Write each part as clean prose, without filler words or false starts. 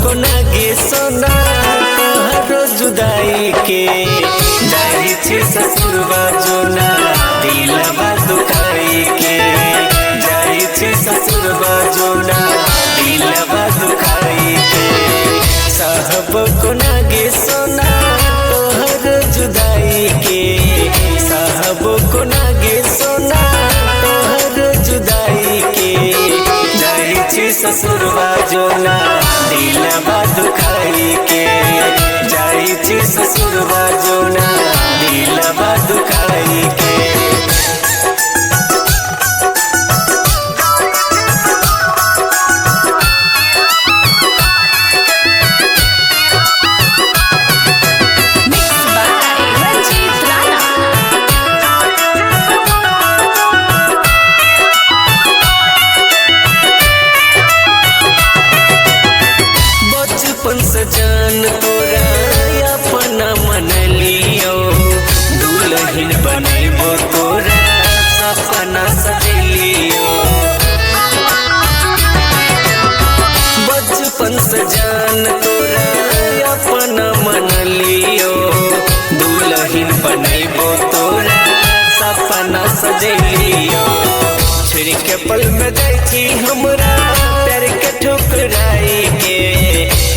को नागे सोना तोहरो जुदाई के जाई छे ससुरवा जोना दिलवा दुखाई के जाई छे ससुरवा जोना दिलवा दुखाई के साहब को नागे सोना तोहरो जुदाई के साहब को नागे सोना तोहरो जुदाई के जाई छे ससुरवा जोना दिलवा दुखाई के जाई छे ससुरवा जोना दिलवा दुखाई के जान तोरा अपना मन लियो दुल्हन बनैबो तोरा सपना सजलियो बचपन से जान तोरा अपना मन लियो दुल्हन बनैबो तोरा सपना सजलियो छुरी के पल में जाई छी हमरा प्यार के ठुकराई के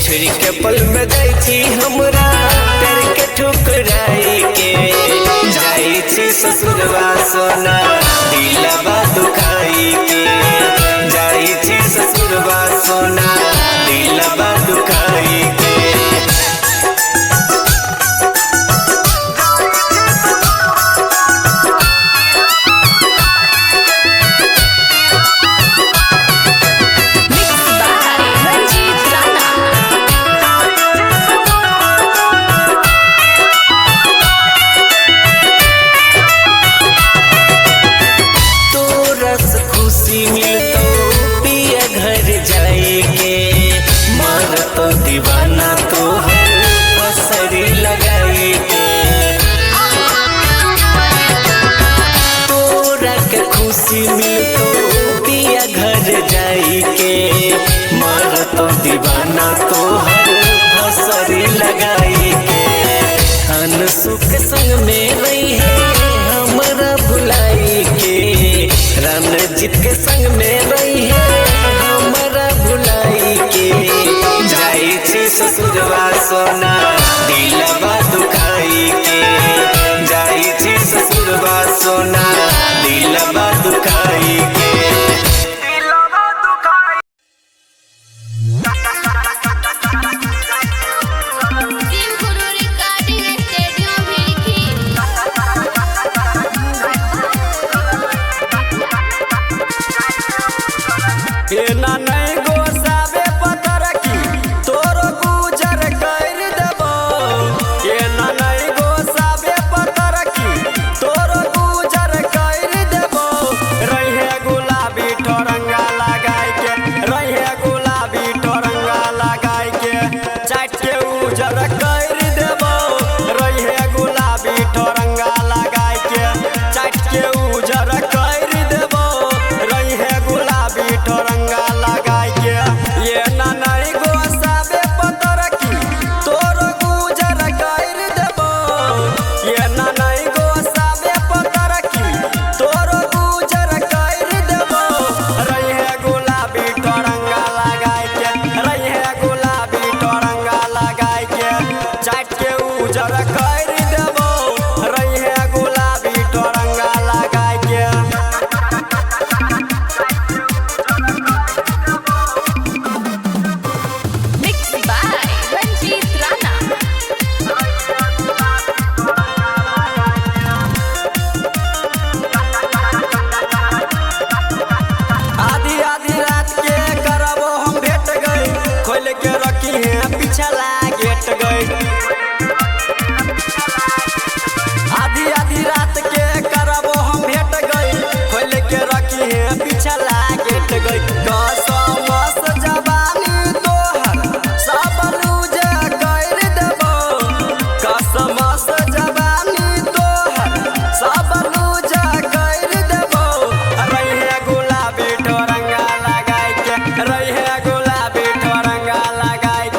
छुरी के पल में जाई छी हमरा प्यार के ठुकराई के जाई छी ससुरवा सोना दिलवा दुखाई के जाई छी ससुरवा सोना दिलवा दुखाई के तो दीवाना तो हर पसरी लगाई के तोरा के खुशी मिलतो पिया घर जाई के मर तो दीवाना तो हर पसरी लगाई के अन सुख संग में रही है हमरा भुलाई के रणजीत के संग में रही है हमरा भुलाई के जाई छी ससुरवा सोना दिलवा दुखाई के जाई छी ससुरवा सोना दिलवा दुखाई के ना नहीं गोसावे पतर की तोरो गुजर कर देबो ये ना नहीं गोसावे पतर की तोरो गुजर कर देबो रहे गुलाबी ठोरंगा लगाई के रहे गुलाबी ठोरंगा लगाई के चाट के उजर कर देबो रहे गुलाबी ठोरंगा लगाई के चाट के उजर कर देबो रहे गुलाबी ठोरंगा ये ना नहीं गोसावे पतर की तोरो गुजर कर देबो ये ना नहीं गोसावे पतर की तोरो गुजर कर देबो रहे गुलाबी ठोरंगा लगाई के रहे गुलाबी ठोरंगा लगाई के चाट के उजर कर देबो रहे गुलाबी ठोरंगा लगाई के पिछला गेट गई आधी आधी रात के करबो हम भेट गई खोल के रखी है पिछला गेट गई कसमस जवानी तोहर सब लूज कर देबो कसमस जवानी तोहर सब लूज कर देबो रहे गुलाबी ठोरंगा लगाई के रहे गुलाबी ठोरंगा लगाई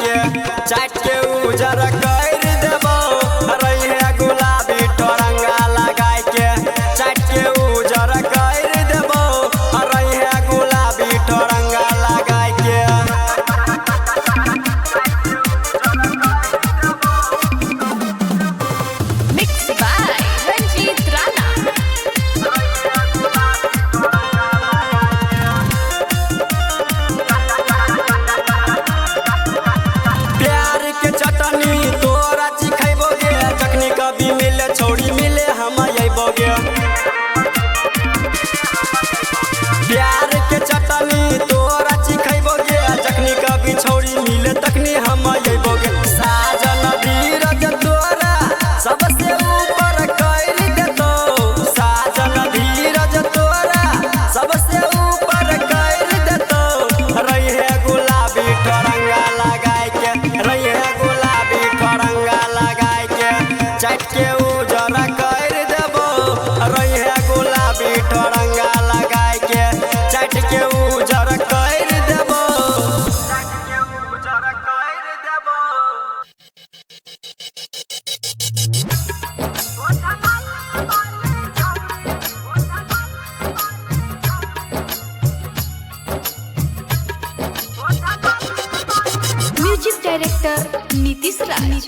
म्यूजिक डायरेक्टर नीतीश राज।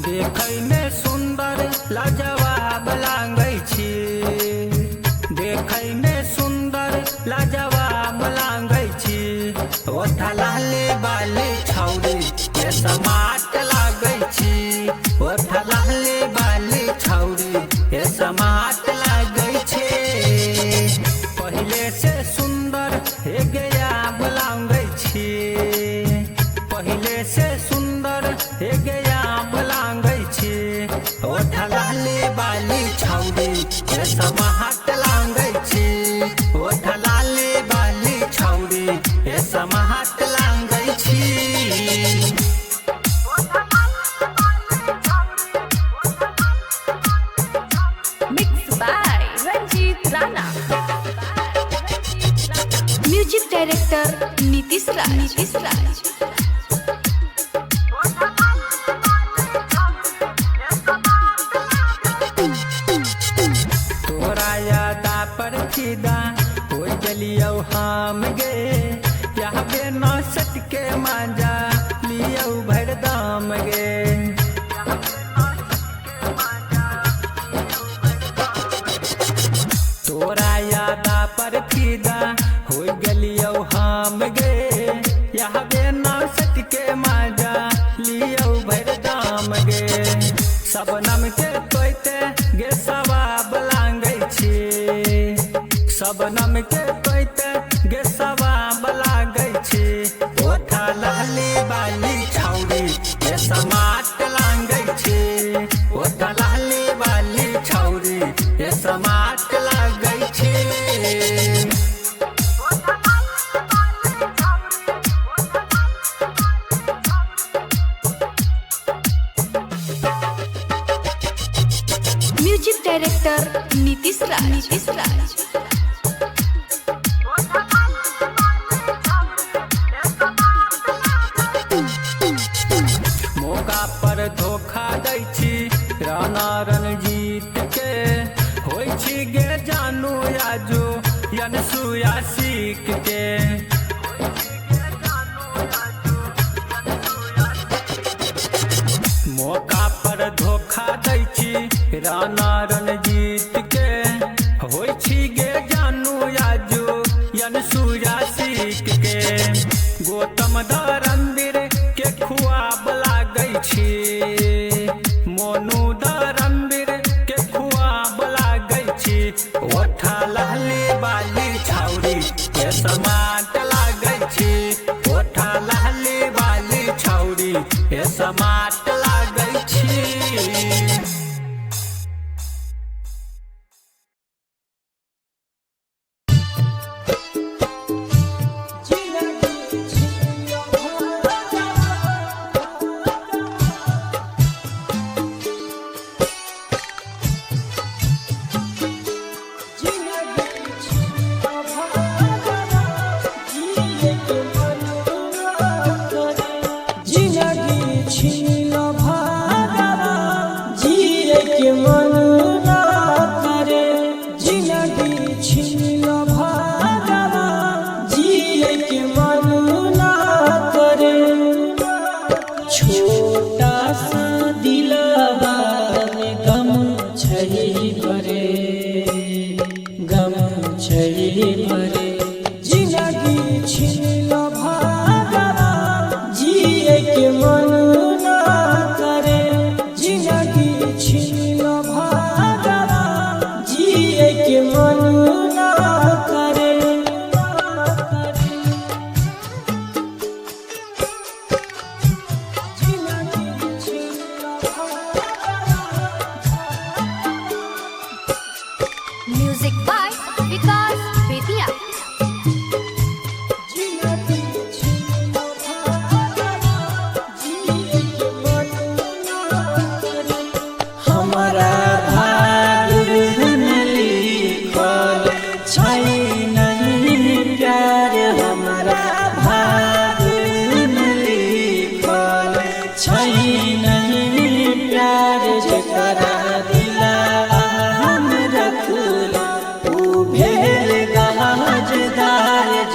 देखै में सुंदर लाजवाब लागै छी, देखै में सुंदर लाजवाब लागै छी। ओठा लाले बाले छौरी ये समाट लागै छी, ओठा लाले बाले छौरी ये समाट लागै छी। पहिले से सुंदर हे गया लागै छी, पहिले से सुंदर हे गया लागै छी। ओठा लाले बाली छौरी ये समाट लागै छी, ओठा लाले बाली छौरी ये समाट लागै छी। Mix by Ranjit Rana. Music director Nitish Raj. तोरा यादा पर फिदा हो गलियौ हम गे, यहाँ बे न सटके मांजा लियौ भरदाम गे। तोरा यादा पर फिदा हो गलियौ हम गे, यहाँ बे न सटके मांजा लियौ भरदाम गे। सबनम के तोते गे सवाब लागै छी, सबनम के तोते गे सवाब लागै छी। ओठा लाली बाली छौरी ये समाट लागै छी, ओठा लाली बाली छौरी ये समाट लागै छी। म्यूजिक डायरेक्टर नीतीश राज। मौका पर धोखा दै छी राणा रणजीत के, होइ छी गे जानू आजो यनसुया सीख के। मौका पर धोखा दै छी राणा रणजीत के, होइ छी गे जानू आजो यनसुया सीख के। गौतम धर्मवीर के खुआब लागै छी, मोनू धर्मवीर के खुआब लागै छी। ओठा लाली बाली छौरी ये समाट लागै छी, ओठा लाली बाली छौरी ये समाट लागै छी।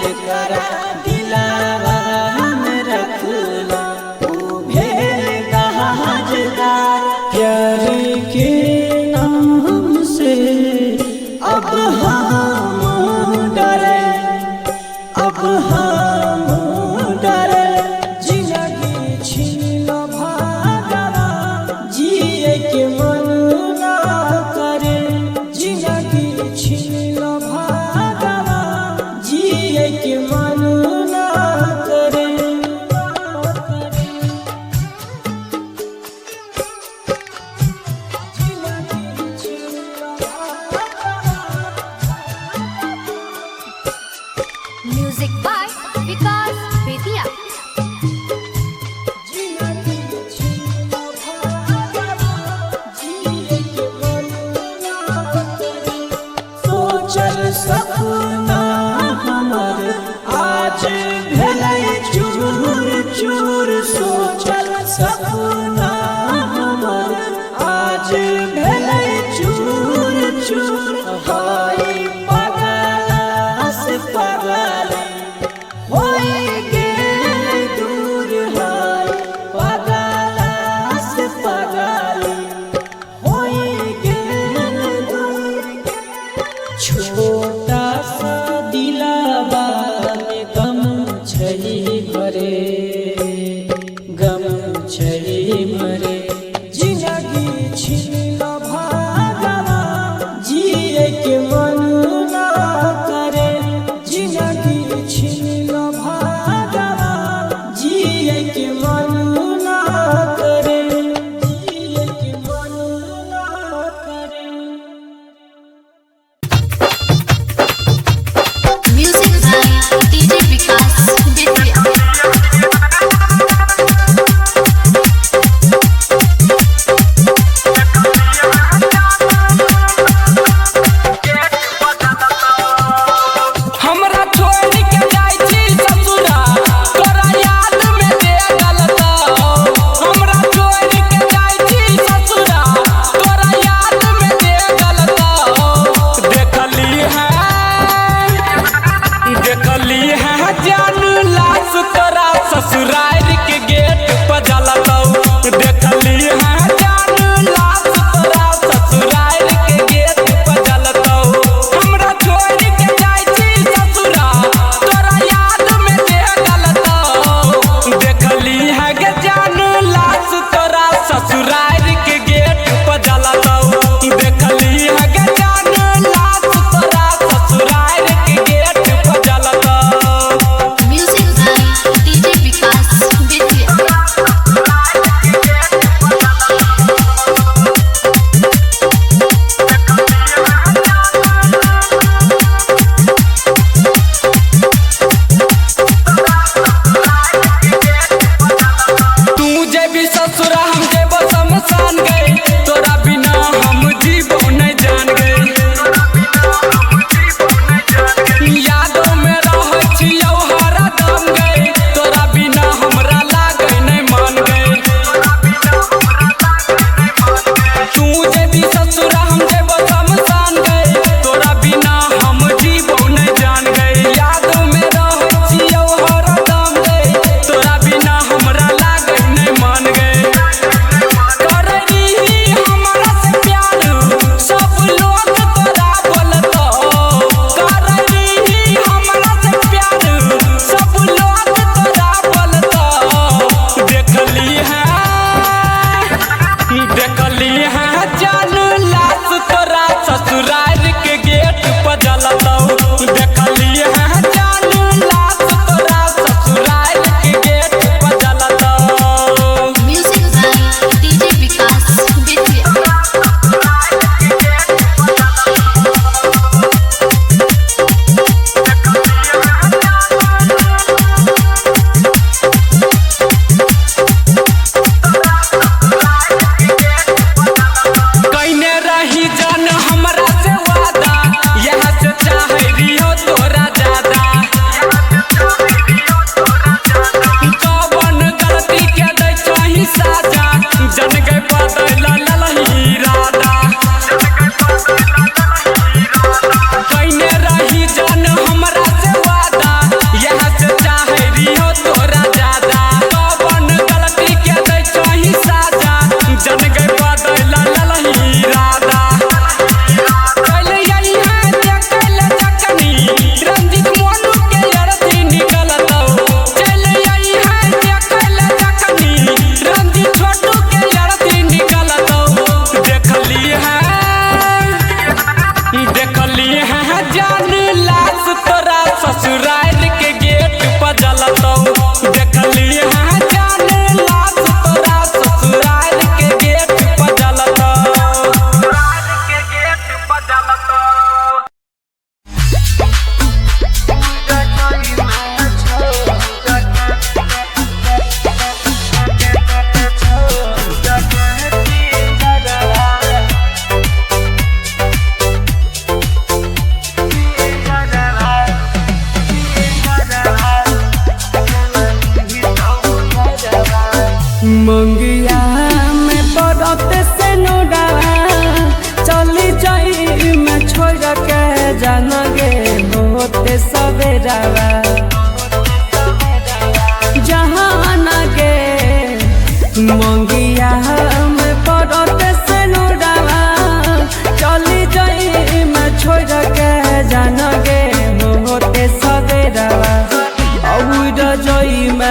जेकरा दिलावा में रखला ऊ भेल गाजदार। प्यार के नाम से अब हम डरे, अब हम डरे। जिंदगी छीन भागवा जिए के मन ना करे, जिंदगी छीन भागवा जिए के मन ना करे। जिंदगी छीन म्यूजिक बाय विकास बेतिया। सोचल सपना हमर आज भेलै चूर चूर, सोचल सपना हमर आज भेलै चूर चूर। हाय पगला से पगल होई गेल दूर, हाय पगला से पगल होई गेल दूर। छोटा सा दिलावा में गम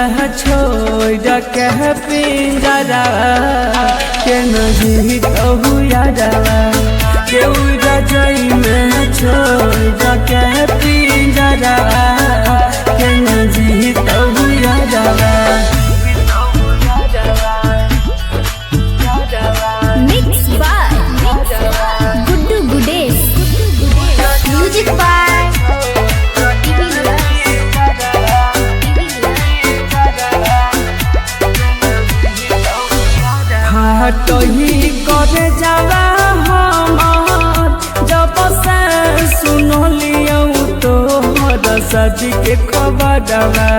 में छोड़ के पिंजरा के नहीं कहू यारा के रजाई में छोड़ के पिंजरा के नहीं कहू यारा Mixed by Guddu Gudes. Music by हाट ही करे जाला हमार जब से सुनलियो तो सजी के खबरवा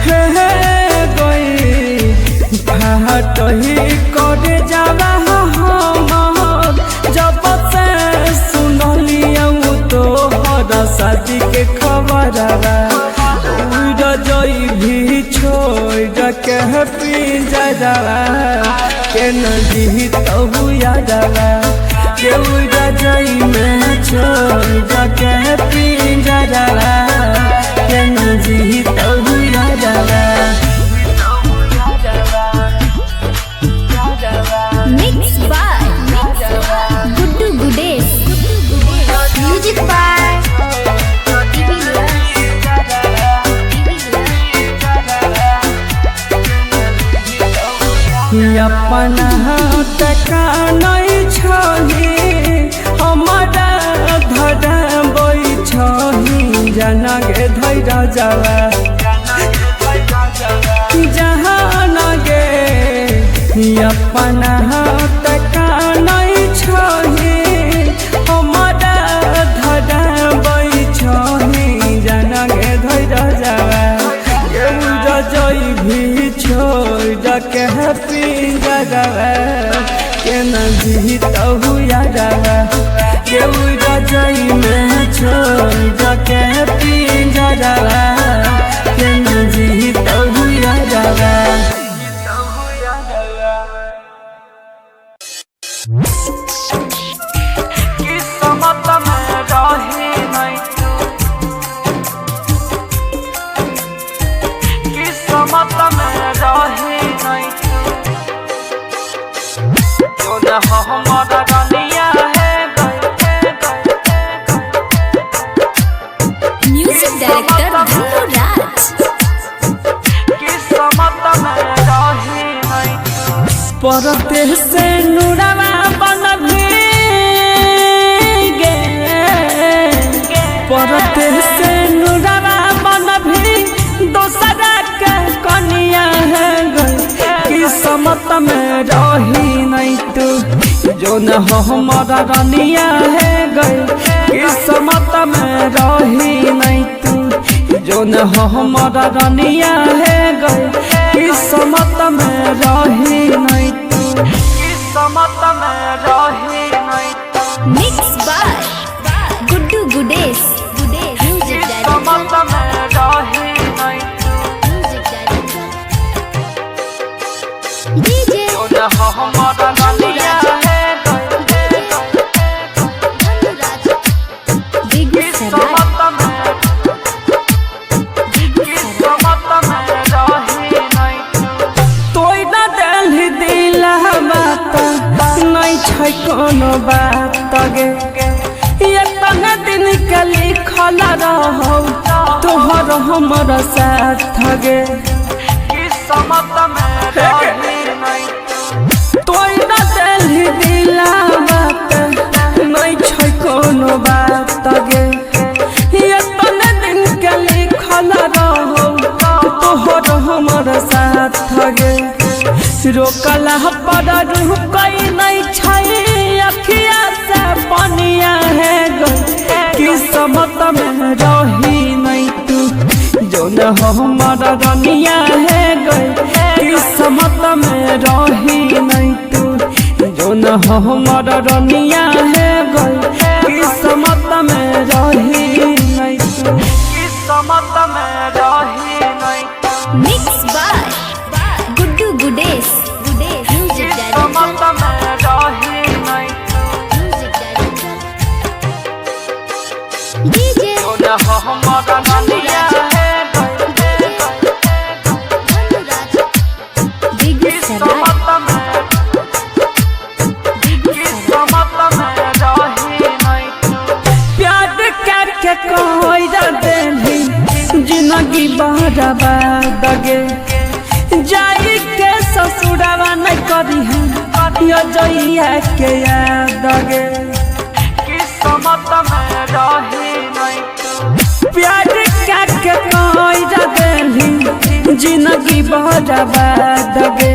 हे गई हाट ही करे जाला हमार जब से सुनलियो तो सजी के खबरवा रजाई भी छोड़ के पिंजरा के नहीं कहू यारा के रजाई में छोड़ के पिंजरा के नहीं कहू यारा Mixed by Guddu Gudes. Music by अपन हाथ का नहीं छही हमारा धरबई छही जना गे धैरा जावा जहाँ गे अपन हाथ का नहीं छही हमारा धरबई छही जना गे धैरा जावा रजाई भी छोड़ के पिंजरा के नहीं कहू यारा के रजाई में छोड़ के पिंजरा के नहीं कहू यारा किस्मत में रही नहीं किस्मत में रही नहीं जो न हमारा रानिया है Music Director Guddu Raj. किस्मत में रही नहीं परते से नुरवा बन गे परते से नुरवा बन भी दोसरा के कनिया है किस्मत में रही नहीं तू जो न हमारा रानिया है किस्मत में रही नहीं तू जो न हमारा रानिया है किस्मत में रही नहीं तू किस्मत में रही नहीं तू Mixed by Guddu Gudes. Music किस्मत Director. में रही नहीं तू Music Director. DJ जो न हमारा रानिया है Guddu Raj. Big Sarai. कोनो बात गे इतना दिन के लिखल रहो तोहर हमर साथ गे किस्मत में रही नहीं तोरा दिल दिला बात नहीं छै कोनो बात गे इतना दिन के लिखल रहो तोहर हमर साथ गे रोकला पर रुकई नहीं छै अखिया से पनिया है किस्मत में रही नहीं तू जो न हमारा रनिया है किस्मत में रही नहीं तू जो न हमारा रनिया है किस्मत में रही नहीं तू किस्मत में रही नहीं तू Mixed by Guddu Gudes. Music Director. किस्मत में रही नहीं Music Director. DJ जो न हमारा रनिया है जिंदगी बहरबा दगे जाई के ससुरवा न करी है यो जइया के याद गे किस्मत में रही नहीं प्यार का के कोई देली जिंदगी बहरबा दगे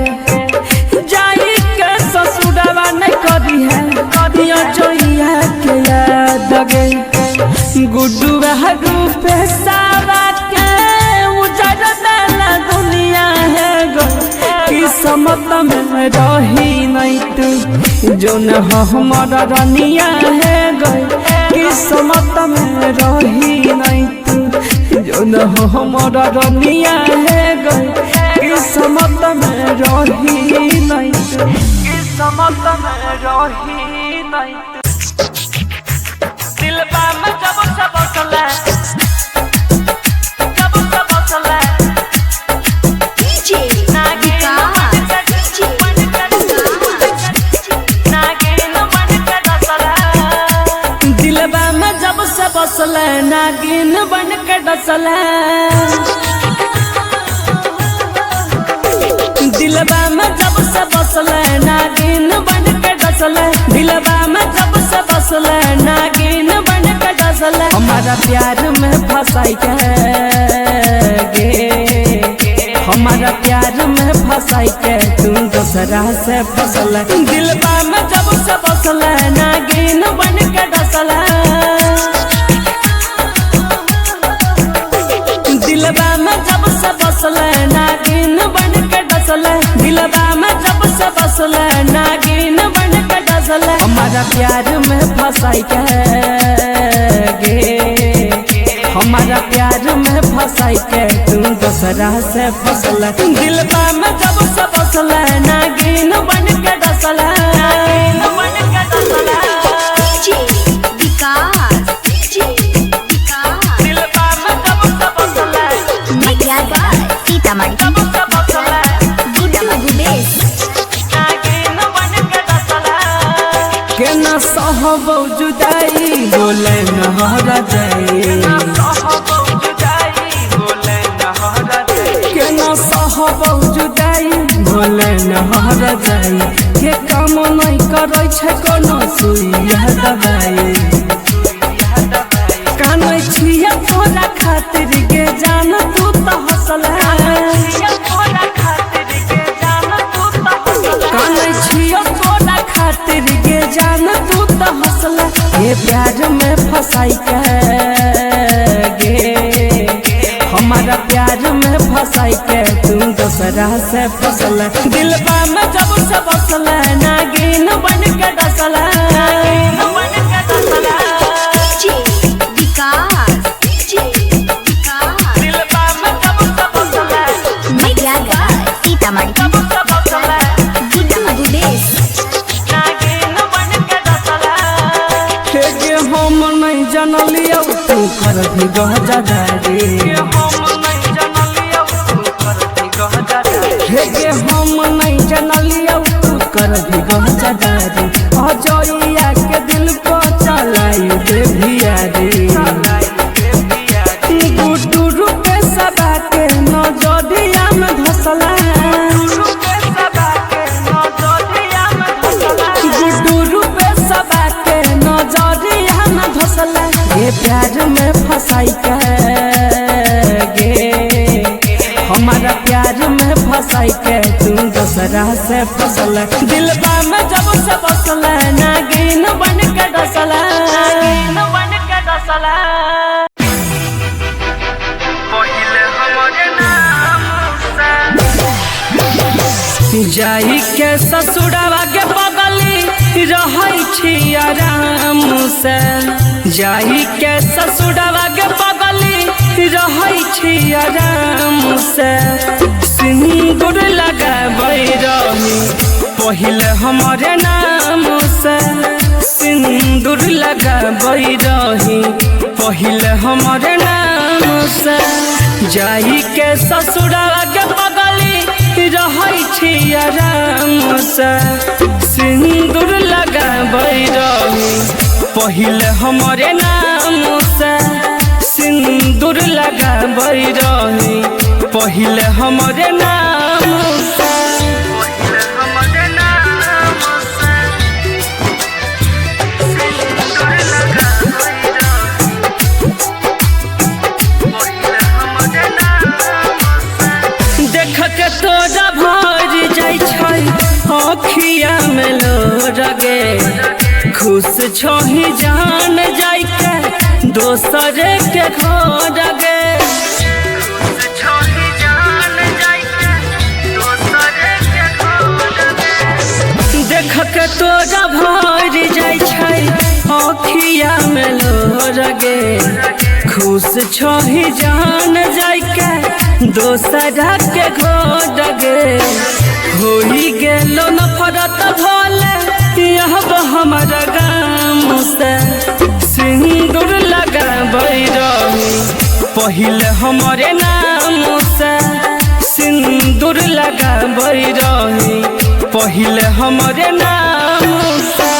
जाई के ससुरवा न करी है यो जइया के याद गे गुड्डू रूप सारा के उजड़ देला दुनिया है गो किस्मत में रही नहीं तू जो न हमारा रनिया है गो किस्मत में रही नहीं तू जो न हमारा रनिया है गो किस्मत में रही नहीं तू किस्मत में रही नहीं दिलबा में जब से बसले DJ दिलबा में जब से बसले नागिन बन के डसले दिलबा में जब से बसले नागिन बन के डसले दिलबा में जब से बसले नागिन बन के डसले हमारा प्यार में फंसाई के गे हमारा प्यार में फंसाई के तू दूसरा से फसले दिलबा में जब से बसले नागिन बन के डसले दिलबा में जब से बसले नागिन बन के डसले दिलबा में जब से बसले नागिन बन के डसले हमारा प्यार में फंसाई के गे हमारा प्यार में फंसाई के तू दूसरा से फसले दिलबा में जब से बसले नागिन बन के डसले DJ विकास दिलबा में जब से बसले मटिया सीतामढ़ी गुड्डू गुडेश नागिन बन के डसले के न सहब जुदाई बोले न हरा जाए के न सहब जुदाई बोले न हरा जाए के काम नहीं करे छै कोनो सुइया दवाई कानै छिया तोरा खातिर के जान तू तो हंसला कानै छिया तोरा खातिर के जान तू तो हंसला ये प्यार में फंसाई के गे हमारा प्यार में फंसाई के तू दूसरा से फसला दिलबा में जब से बसला नागिन बन के डसला DJ विकास दिलबा में जब से बसले मटिया सीतामढ़ी गुड्डू गुडेश नागिन बन के डसले हे गे हम नहीं जानलियो तू कर भी गहजा दारी हे गे हम नहीं जानलियो तू कर भी गहजा दारी अजइया के दिल को चलाई दे भियारी गुड्डू रूप सबा के नजरिया में धसला गुड्डू रूप सबा के नजरिया में धसला ये प्यार में फंसाई के गे हमारा प्यार में फंसाई के तू दूसरा से फसला दिलबा में जब से बसला नागिन बन के डसला जाई के ससुरवा के बगली रहै छी आराम से जाई के ससुरवा के बगली रहै छी आराम से सिंदूर लगाबै रही पहिले हमारे नाम से सिंदूर लगाबै रही पहिले हमारे नाम से जाई के ससुरवा के बगली रहै छी आराम से सिंदूर लगाबै रही पहिले हमारे नाम से सिंदूर लगा लगाबै रही पहिले हमरे नाम से देख के तोरा भर जाइ छै अखिया में लोरगे खुश छोही जान जाइ के दोसर के घर गे देख के तोरा भर जाइ छै अखिया में लोरगे खुश छोही जान जाइ के दोसर के घर गे होई गेलो नफरत भोले यह हमर गाम से सिंदूर लगाबै रही पहिले हमरे नाम से सिंदूर लगाबै रही पहिले हमरे नाम से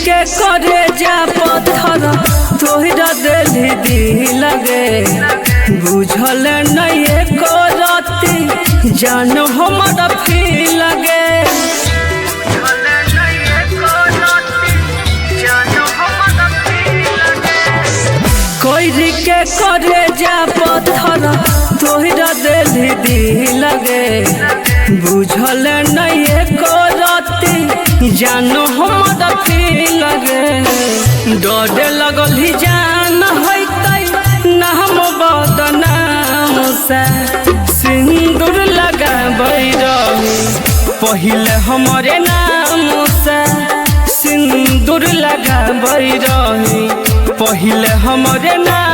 के करे जा पत्थर तोहरा दिल दी लगे बुझल नहीं करती जान हमारा फी लगे कोई के करे जा पत्थर तोहरा दिल दी लगे बुझल नहीं करती जानो हमारा फी लगे डरे लगल ही जान होतै नाम बदनाम से सिंदूर लगाबै रही पहिले हमरे नाम से सिंदूर लगाबै रही पहिले हमरे नाम